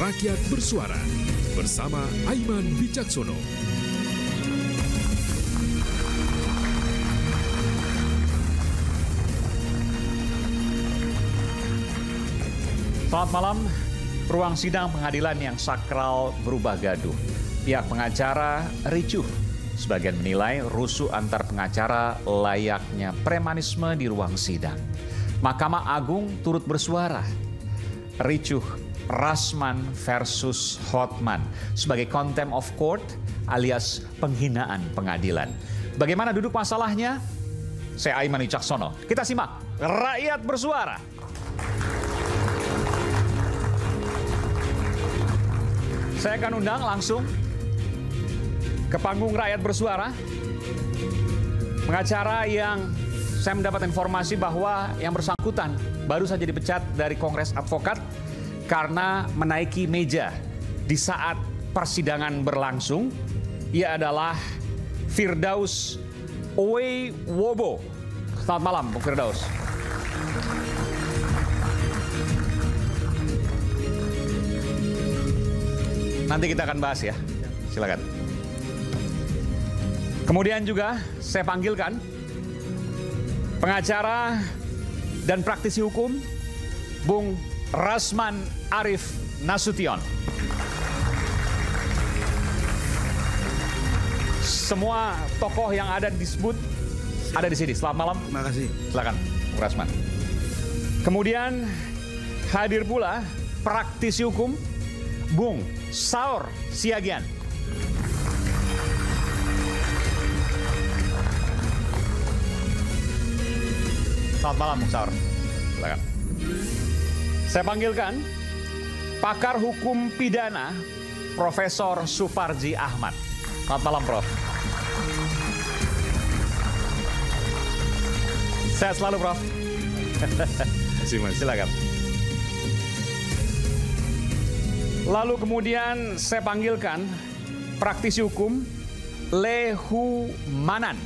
Rakyat Bersuara bersama Aiman Wicaksono. Selamat malam. Ruang sidang pengadilan yang sakral berubah gaduh. Pihak pengacara ricuh. Sebagian menilai rusuh antar pengacara layaknya premanisme di ruang sidang. Mahkamah Agung turut bersuara. Ricuh Rasman versus Hotman sebagai contempt of court alias penghinaan pengadilan. Bagaimana duduk masalahnya? Saya Aiman Wicaksono. Kita simak Rakyat Bersuara. Saya akan undang langsung ke panggung Rakyat Bersuara pengacara yang saya mendapat informasi bahwa yang bersangkutan baru saja dipecat dari Kongres Advokat karena menaiki meja di saat persidangan berlangsung. Ia adalah Firdaus Oewobo. Selamat malam, Bung Firdaus. Nanti kita akan bahas ya, silakan. Kemudian juga saya panggilkan pengacara dan praktisi hukum Bung Rasman Arif Nasution. Semua tokoh yang ada disebut ada di sini. Selamat malam. Terima kasih. Silakan, Bung Rasman. Kemudian hadir pula praktisi hukum Bung Saur Siagian. Selamat malam, Bung Saur. Silakan. Saya panggilkan pakar hukum pidana Profesor Suparji Ahmad. Selamat malam, Prof. Sehat selalu, Prof. Silakan. Lalu kemudian saya panggilkan praktisi hukum Lehu Manan.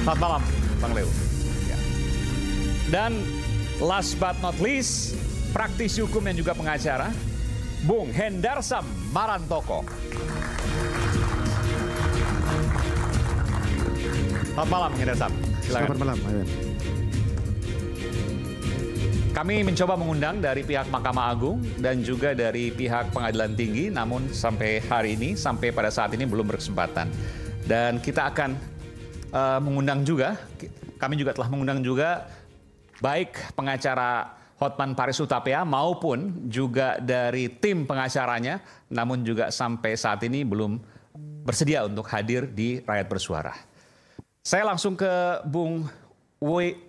Selamat malam, Bang Lehu. Ya. Dan last but not least, praktisi hukum yang juga pengacara, Bung Hendarsam Marantoko. Selamat malam, Bung Hendarsam. Silakan. Selamat malam, Aiman. Kami mencoba mengundang dari pihak Mahkamah Agung dan juga dari pihak Pengadilan Tinggi, namun sampai hari ini, sampai pada saat ini belum berkesempatan. Dan kita akan mengundang juga, kami juga telah mengundang juga baik pengacara Hotman Paris Hutapea maupun juga dari tim pengacaranya, namun juga sampai saat ini belum bersedia untuk hadir di Rakyat Bersuara. Saya langsung ke Bung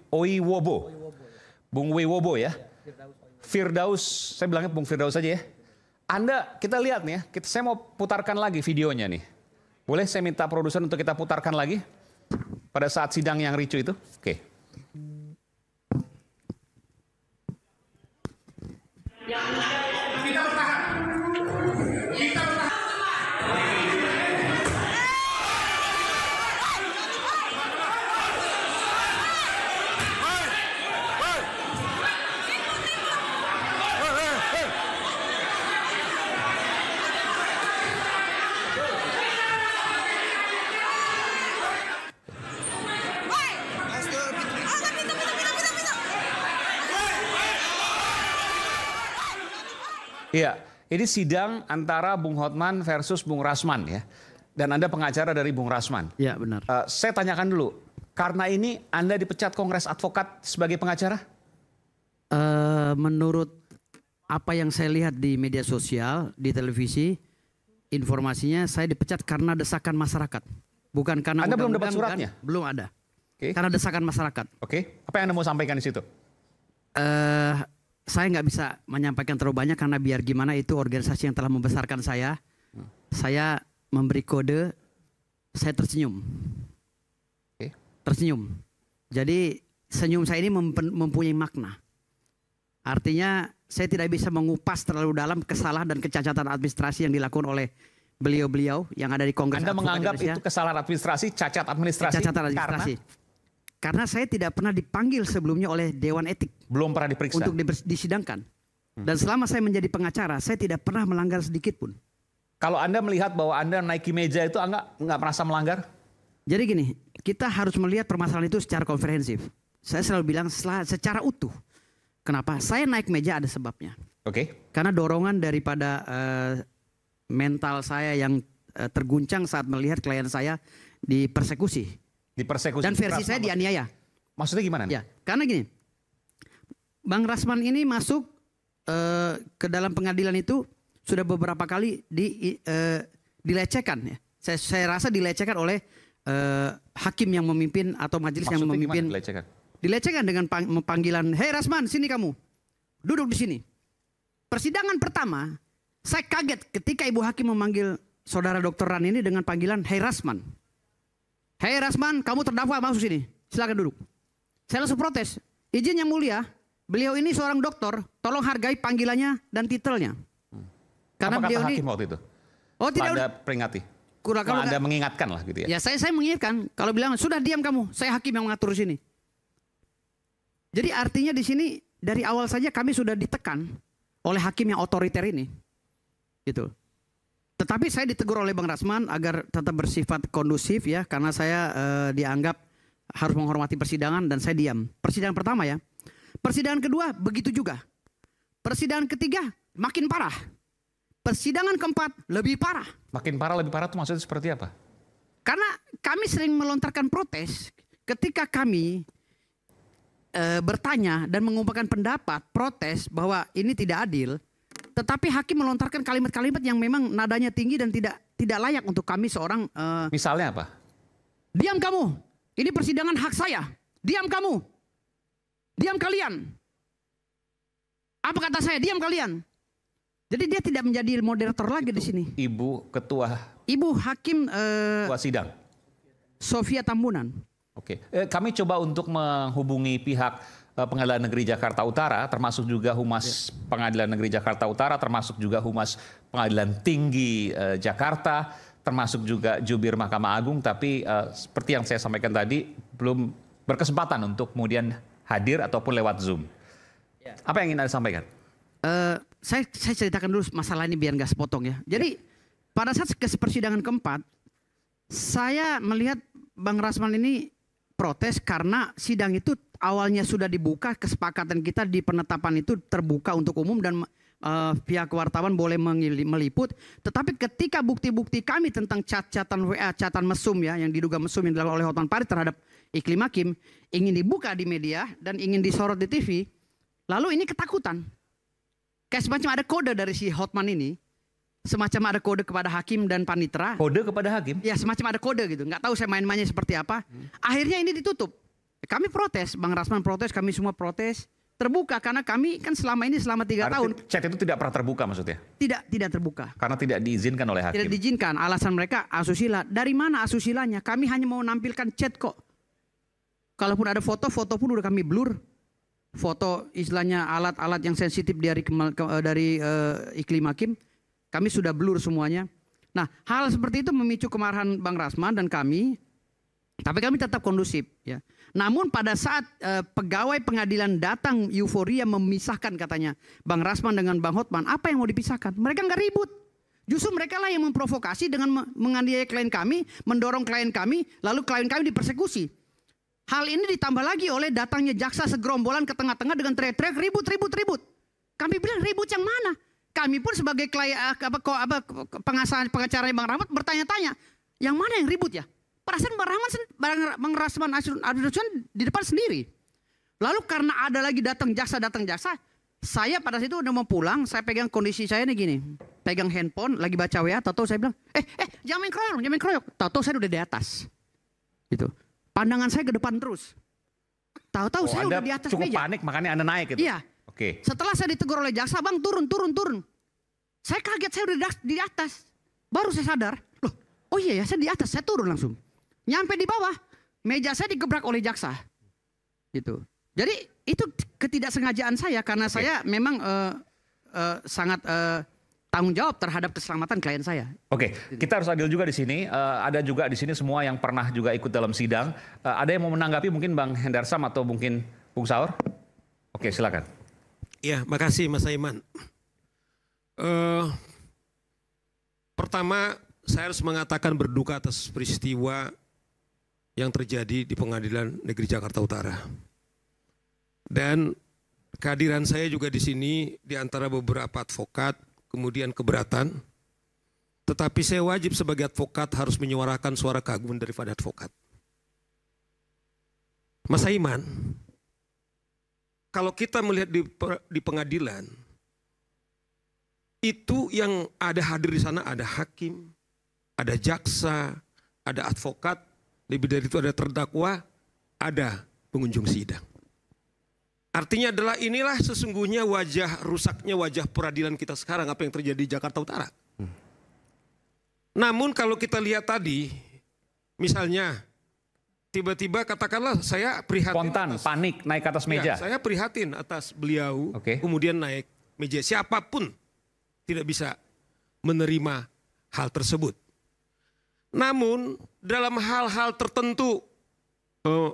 Oewobo. Bung Oewobo ya. Firdaus, saya bilangnya Bung Firdaus saja ya. Anda, kita lihat nih ya, saya mau putarkan lagi videonya nih. Boleh saya minta produser untuk kita putarkan lagi? Pada saat sidang yang ricu itu? Oke. Kita bertahan. Kita bertahan. Iya, ini sidang antara Bung Hotman versus Bung Rasman ya. Dan Anda pengacara dari Bung Rasman. Iya, benar. Saya tanyakan dulu, karena ini Anda dipecat Kongres Advokat sebagai pengacara? Menurut apa yang saya lihat di media sosial, di televisi, informasinya saya dipecat karena desakan masyarakat. Bukan karena Anda belum dapat suratnya? Belum ada. Okay. Karena desakan masyarakat. Oke, apa yang Anda mau sampaikan di situ? Saya nggak bisa menyampaikan terlalu banyak karena biar gimana itu organisasi yang telah membesarkan saya. Saya memberi kode, saya tersenyum. Okay. Tersenyum. Jadi senyum saya ini mempunyai makna. Artinya saya tidak bisa mengupas terlalu dalam kesalahan dan kecacatan administrasi yang dilakukan oleh beliau-beliau yang ada di Kongres. Anda menganggap itu kesalahan administrasi, cacat administrasi? Cacat administrasi. karena saya tidak pernah dipanggil sebelumnya oleh Dewan Etik. Belum pernah diperiksa? Untuk disidangkan. Dan selama saya menjadi pengacara, saya tidak pernah melanggar sedikit pun. Kalau Anda melihat bahwa Anda naiki meja itu nggak merasa melanggar? Jadi gini, kita harus melihat permasalahan itu secara komprehensif. Saya selalu bilang secara utuh. Kenapa? Saya naik meja ada sebabnya. Oke. Karena dorongan daripada mental saya yang terguncang saat melihat klien saya dipersekusi. Dipersekusi. Dan versi saya dianiaya. Maksudnya gimana? Ya, karena gini, Bang Rasman ini masuk ke dalam pengadilan itu sudah beberapa kali dilecehkan. Ya. Saya rasa dilecehkan oleh hakim yang memimpin atau majelis yang memimpin. Dilecehkan dengan panggilan, "Hei Rasman, sini kamu, duduk di sini." Persidangan pertama, saya kaget ketika ibu hakim memanggil saudara Dr. Ran ini dengan panggilan, "Hei Rasman. Hei Rasman, kamu terdakwa, masuk sini. Silakan duduk." Saya langsung protes. "Izin yang mulia, beliau ini seorang dokter, tolong hargai panggilannya dan titelnya." Karena apa beliau kata ini hakim waktu itu? Oh, tidak. Anda peringati? Kalau Anda mengingatkan lah gitu ya? Ya saya mengingatkan. Kalau bilang, "Sudah diam kamu, saya hakim yang mengatur sini." Jadi artinya di sini dari awal saja kami sudah ditekan oleh hakim yang otoriter ini. Gitu. Tetapi saya ditegur oleh Bang Rasman agar tetap bersifat kondusif ya, karena saya dianggap harus menghormati persidangan dan saya diam. Persidangan pertama ya. Persidangan kedua begitu juga. Persidangan ketiga makin parah. Persidangan keempat lebih parah. Makin parah, lebih parah itu maksudnya seperti apa? Karena kami sering melontarkan protes ketika kami bertanya dan mengumpulkan pendapat, protes bahwa ini tidak adil. Tetapi hakim melontarkan kalimat-kalimat yang memang nadanya tinggi dan tidak layak untuk kami seorang. Misalnya apa? "Diam kamu, ini persidangan hak saya. Diam kamu, diam kalian. Apa kata saya? Diam kalian." Jadi dia tidak menjadi moderator lagi di sini. Ibu ketua. Ibu hakim. Ketua sidang. Sofia Tambunan. Oke, kami coba untuk menghubungi pihak Pengadilan Negeri Jakarta Utara, termasuk juga Humas Pengadilan Negeri Jakarta Utara, termasuk juga Humas Pengadilan Tinggi Jakarta, termasuk juga Jubir Mahkamah Agung, tapi seperti yang saya sampaikan tadi, belum berkesempatan untuk kemudian hadir ataupun lewat Zoom. Apa yang ingin Anda sampaikan? Saya ceritakan dulu masalah ini biar nggak sepotong ya. Jadi pada saat persidangan keempat, saya melihat Bang Rasman ini protes karena sidang itu awalnya sudah dibuka, kesepakatan kita di penetapan itu terbuka untuk umum dan pihak wartawan boleh meliput. Tetapi ketika bukti-bukti kami tentang chat-chatan WA, chatan mesum ya, yang diduga mesum yang dilakukan oleh Hotman Paris terhadap Iklim Hakim ingin dibuka di media dan ingin disorot di TV, lalu ini ketakutan. Kayak semacam ada kode dari si Hotman ini, semacam ada kode kepada hakim dan panitera. Kode kepada hakim? Ya semacam ada kode gitu, nggak tahu saya main-mainnya seperti apa. Akhirnya ini ditutup. Kami protes, Bang Rasman protes, kami semua protes. Terbuka karena kami kan selama 3 tahun. Chat itu tidak pernah terbuka maksudnya? Tidak terbuka. Karena tidak diizinkan oleh hakim? Tidak diizinkan, alasan mereka asusila. Dari mana asusilanya? Kami hanya mau menampilkan chat kok. Kalaupun ada foto pun udah kami blur. Foto istilahnya alat-alat yang sensitif dari Iklim Hakim, kami sudah blur semuanya. Nah, hal seperti itu memicu kemarahan Bang Rasman dan kami, tapi kami tetap kondusif ya. Namun pada saat pegawai pengadilan datang euforia memisahkan katanya Bang Rasman dengan Bang Hotman, apa yang mau dipisahkan? Mereka nggak ribut. Justru mereka lah yang memprovokasi dengan menganiaya klien kami, mendorong klien kami, lalu klien kami dipersekusi. Hal ini ditambah lagi oleh datangnya jaksa segerombolan ke tengah-tengah dengan teriak-teriak ribut. Kami bilang ribut yang mana? Kami pun sebagai pengacara Bang Rahmat bertanya-tanya, yang mana yang ribut ya? Perasaan Bang Rasman di depan sendiri. Lalu karena ada lagi datang jaksa, saya pada situ udah mau pulang, saya pegang kondisi saya nih gini, pegang handphone, lagi baca WA, tahu saya bilang, jangan main kroyok, tahu saya udah di atas, gitu. Pandangan saya ke depan terus. Tahu-tahu saya udah di atas meja. Cukup panik makanya Anda naik gitu? Iya. Oke. Setelah saya ditegur oleh jaksa, Bang turun. Saya kaget, saya udah di atas. Baru saya sadar, loh, oh iya ya saya di atas, saya turun langsung. Nyampe di bawah, meja saya digebrak oleh jaksa. Gitu. Jadi itu ketidaksengajaan saya karena saya memang sangat tanggung jawab terhadap keselamatan klien saya. Oke, kita harus adil juga di sini. Ada juga di sini semua yang pernah juga ikut dalam sidang. Ada yang mau menanggapi mungkin Bang Hendarsam atau mungkin Bung Saur? Oke, silakan. Ya, makasih Mas Aiman. Pertama, saya harus mengatakan berduka atas peristiwa yang terjadi di Pengadilan Negeri Jakarta Utara. Dan kehadiran saya juga di sini di antara beberapa advokat, kemudian keberatan. Tetapi saya wajib sebagai advokat harus menyuarakan suara keagungan daripada advokat. Mas Aiman, kalau kita melihat di pengadilan, itu yang ada hadir di sana ada hakim, ada jaksa, ada advokat, lebih dari itu ada terdakwa, ada pengunjung sidang. Artinya adalah inilah sesungguhnya wajah rusaknya wajah peradilan kita sekarang, apa yang terjadi di Jakarta Utara. Namun kalau kita lihat tadi, misalnya tiba-tiba katakanlah saya prihatin. Spontan, panik, naik ke atas meja. Ya, saya prihatin atas beliau, kemudian naik meja. Siapapun tidak bisa menerima hal tersebut. Namun dalam hal-hal tertentu,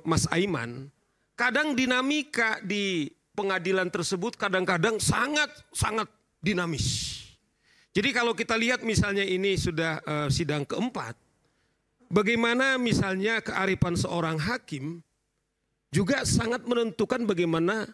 Mas Aiman, kadang dinamika di pengadilan tersebut kadang-kadang sangat dinamis. Jadi kalau kita lihat misalnya ini sudah sidang keempat, bagaimana misalnya kearifan seorang hakim juga sangat menentukan bagaimana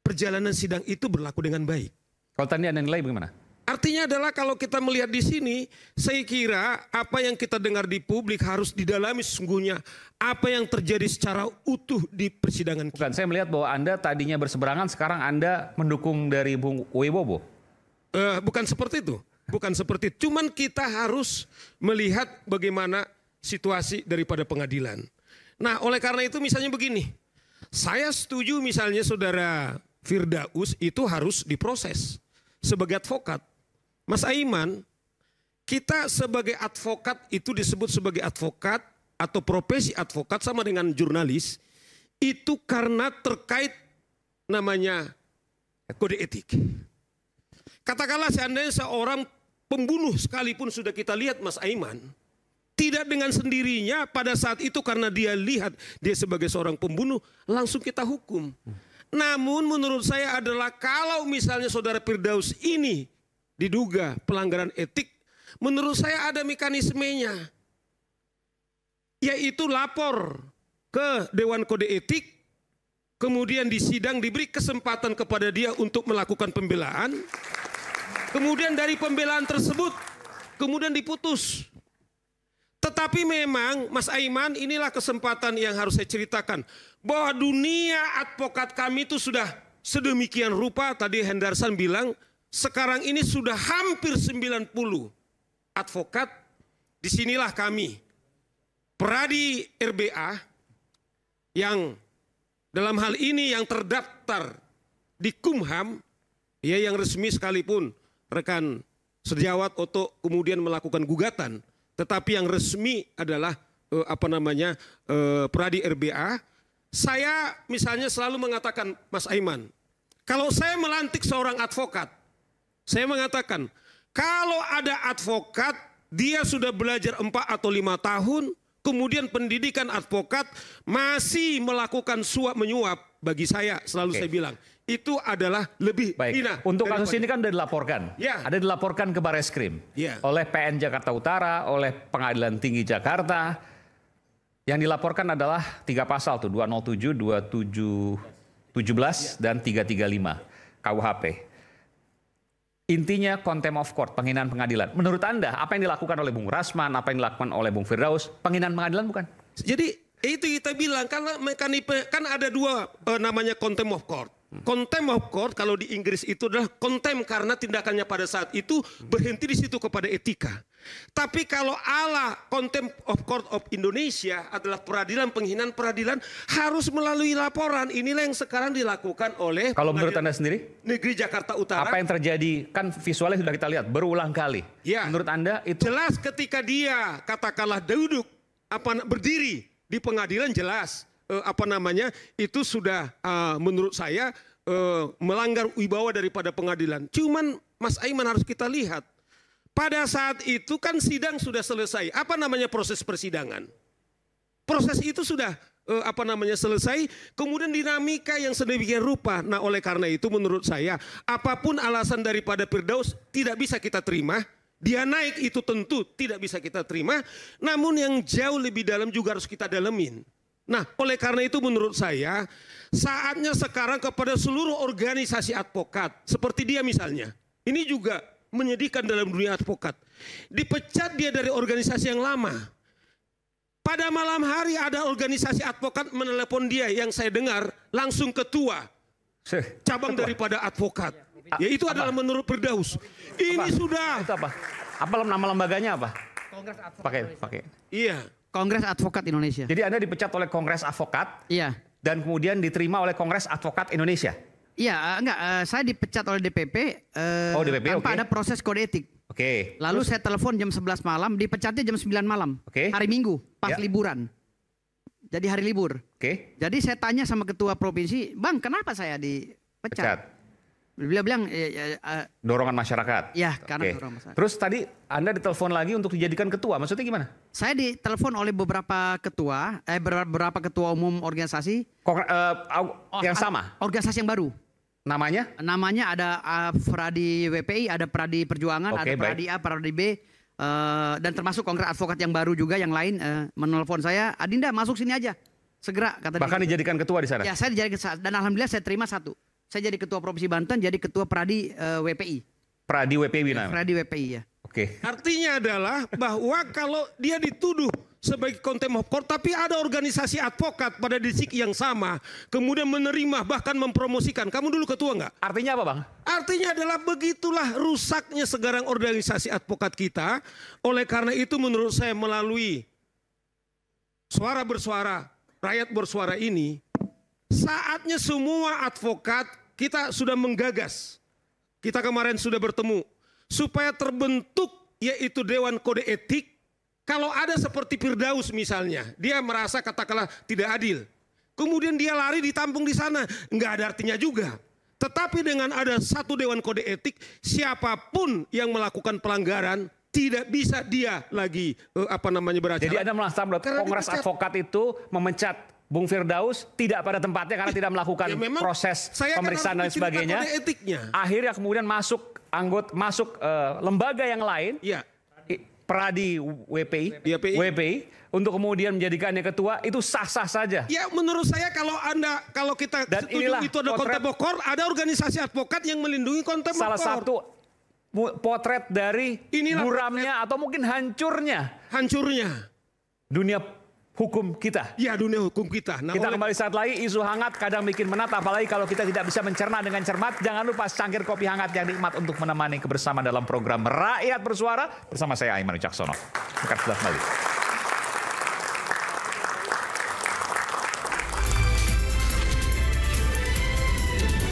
perjalanan sidang itu berlaku dengan baik. Kalau tadi Anda nilai bagaimana? Artinya adalah kalau kita melihat di sini, saya kira apa yang kita dengar di publik harus didalami sesungguhnya apa yang terjadi secara utuh di persidangan kita. Bukan, saya melihat bahwa Anda tadinya berseberangan, sekarang Anda mendukung dari Bung Wibowo. Bukan seperti itu, bukan seperti itu. Cuman kita harus melihat bagaimana situasi daripada pengadilan. Nah, oleh karena itu misalnya begini, saya setuju misalnya saudara Firdaus itu harus diproses sebagai advokat. Mas Aiman, kita sebagai advokat itu disebut sebagai advokat atau profesi advokat sama dengan jurnalis itu karena terkait namanya kode etik. Katakanlah seandainya seorang pembunuh sekalipun sudah kita lihat Mas Aiman, tidak dengan sendirinya pada saat itu karena dia lihat dia sebagai seorang pembunuh langsung kita hukum. Namun menurut saya adalah kalau misalnya saudara Firdaus ini diduga pelanggaran etik, menurut saya ada mekanismenya. Yaitu lapor ke Dewan Kode Etik, kemudian di sidang diberi kesempatan kepada dia untuk melakukan pembelaan. Kemudian dari pembelaan tersebut, kemudian diputus. Tetapi memang Mas Aiman inilah kesempatan yang harus saya ceritakan. Bahwa dunia advokat kami itu sudah sedemikian rupa, tadi Hendarsan bilang, sekarang ini sudah hampir 90 advokat. Disinilah kami, Peradi RBA, yang dalam hal ini yang terdaftar di Kumham, ya yang resmi sekalipun rekan sejawat Oto kemudian melakukan gugatan. Tetapi yang resmi adalah Peradi RBA. Saya misalnya selalu mengatakan Mas Aiman, kalau saya melantik seorang advokat, saya mengatakan kalau ada advokat dia sudah belajar 4 atau 5 tahun, kemudian pendidikan advokat masih melakukan suap menyuap, bagi saya selalu saya bilang itu adalah lebih hina. Untuk kasus ini kan sudah dilaporkan. Ya. Ada dilaporkan ke Bareskrim. Ya. Oleh PN Jakarta Utara, oleh Pengadilan Tinggi Jakarta. Yang dilaporkan adalah 3 pasal tuh, 207, 2717 dan 335 KUHP. Intinya contempt of court, penghinaan pengadilan. Menurut Anda, apa yang dilakukan oleh Bung Rasman, apa yang dilakukan oleh Bung Firdaus, penghinaan pengadilan bukan? Jadi itu kita bilang, karena mekanisme kan ada dua namanya contempt of court. Contempt of court kalau di Inggris itu adalah contempt karena tindakannya pada saat itu berhenti di situ kepada etika. Tapi kalau ala contempt of court of Indonesia adalah peradilan, penghinaan peradilan harus melalui laporan. Inilah yang sekarang dilakukan oleh kalau menurut Anda sendiri Negeri Jakarta Utara. Apa yang terjadi, kan visualnya sudah kita lihat berulang kali. Ya. Menurut Anda itu jelas ketika dia katakanlah duduk berdiri di pengadilan, jelas itu sudah menurut saya melanggar wibawa daripada pengadilan. Cuman Mas Aiman harus kita lihat, pada saat itu kan sidang sudah selesai. Apa namanya proses persidangan? Proses itu sudah selesai, kemudian dinamika yang sedemikian rupa. Nah, oleh karena itu menurut saya, apapun alasan daripada Firdaus tidak bisa kita terima. Dia naik itu tentu tidak bisa kita terima, namun yang jauh lebih dalam juga harus kita dalemin. Nah, oleh karena itu menurut saya, saatnya sekarang kepada seluruh organisasi advokat, seperti dia misalnya, ini juga menyedihkan dalam dunia advokat. Dipecat dia dari organisasi yang lama. Pada malam hari ada organisasi advokat menelepon dia, yang saya dengar langsung ketua cabang daripada advokat. Ya itu adalah menurut Firdaus. Ini sudah. Itu apa? Apa nama lembaganya apa? Kongres Advokat. Pakai. Iya. Kongres Advokat Indonesia. Jadi Anda dipecat oleh Kongres Advokat. Iya. Dan kemudian diterima oleh Kongres Advokat Indonesia. Iya, saya dipecat oleh DPP, DPP, tanpa oke. ada proses kode etik. Oke. Lalu saya telepon jam 11 malam, dipecatnya jam 9 malam. Oke. Hari Minggu, pas Ya. liburan. Jadi hari libur. Oke. Jadi saya tanya sama ketua provinsi, "Bang, kenapa saya dipecat?" Pecat. Beliau bilang, Dorongan masyarakat. ya karena Oke. dorongan masyarakat. Terus tadi Anda ditelepon lagi untuk dijadikan ketua. Maksudnya gimana? Saya ditelepon oleh beberapa ketua umum organisasi. Yang sama. Organisasi yang baru. Namanya? Namanya ada Pradi WPI, ada Pradi Perjuangan, Oke, ada Pradi A, Pradi B, dan termasuk Kongres Advokat yang baru juga yang lain menelpon saya, "Adinda masuk sini aja, segera," kata dia. Bahkan dijadikan ketua di sana? Ya, saya dijadikan, dan alhamdulillah saya terima satu. Saya jadi ketua Provinsi Banten, jadi ketua Pradi WPI. Pradi WPI namanya? Pradi WPI ya. Oke. Artinya adalah bahwa kalau dia dituduh sebagai contempt of court, tapi ada organisasi advokat pada distrik yang sama, kemudian menerima bahkan mempromosikan. Kamu dulu ketua nggak? Artinya apa, Bang? Artinya adalah begitulah rusaknya sekarang organisasi advokat kita. Oleh karena itu menurut saya melalui suara bersuara, rakyat bersuara ini, saatnya semua advokat kita sudah menggagas. Kita kemarin sudah bertemu supaya terbentuk yaitu Dewan Kode Etik. Kalau ada seperti Firdaus misalnya, dia merasa katakanlah tidak adil. Kemudian dia lari ditampung di sana, nggak ada artinya juga. Tetapi dengan ada satu Dewan Kode Etik, siapapun yang melakukan pelanggaran tidak bisa dia lagi beracara. Jadi Anda merasa bahwa Kongres Advokat itu memecat Bung Firdaus tidak pada tempatnya karena tidak melakukan proses pemeriksaan dan sebagainya. Akhirnya kemudian masuk lembaga yang lain. Ya. Pradi WPI untuk kemudian menjadikannya ketua, itu sah-sah saja. Ya menurut saya kalau kita dan setuju itu ada contempt of court, ada organisasi advokat yang melindungi contempt of court. Salah satu potret dari buramnya atau mungkin hancurnya dunia hukum kita. Ya, dunia hukum kita. Kita kembali saat lagi, isu hangat kadang bikin menat, apalagi kalau kita tidak bisa mencerna dengan cermat. Jangan lupa cangkir kopi hangat yang nikmat untuk menemani kebersamaan dalam program Rakyat Bersuara bersama saya Aiman Wicaksono. Akan sudah kembali.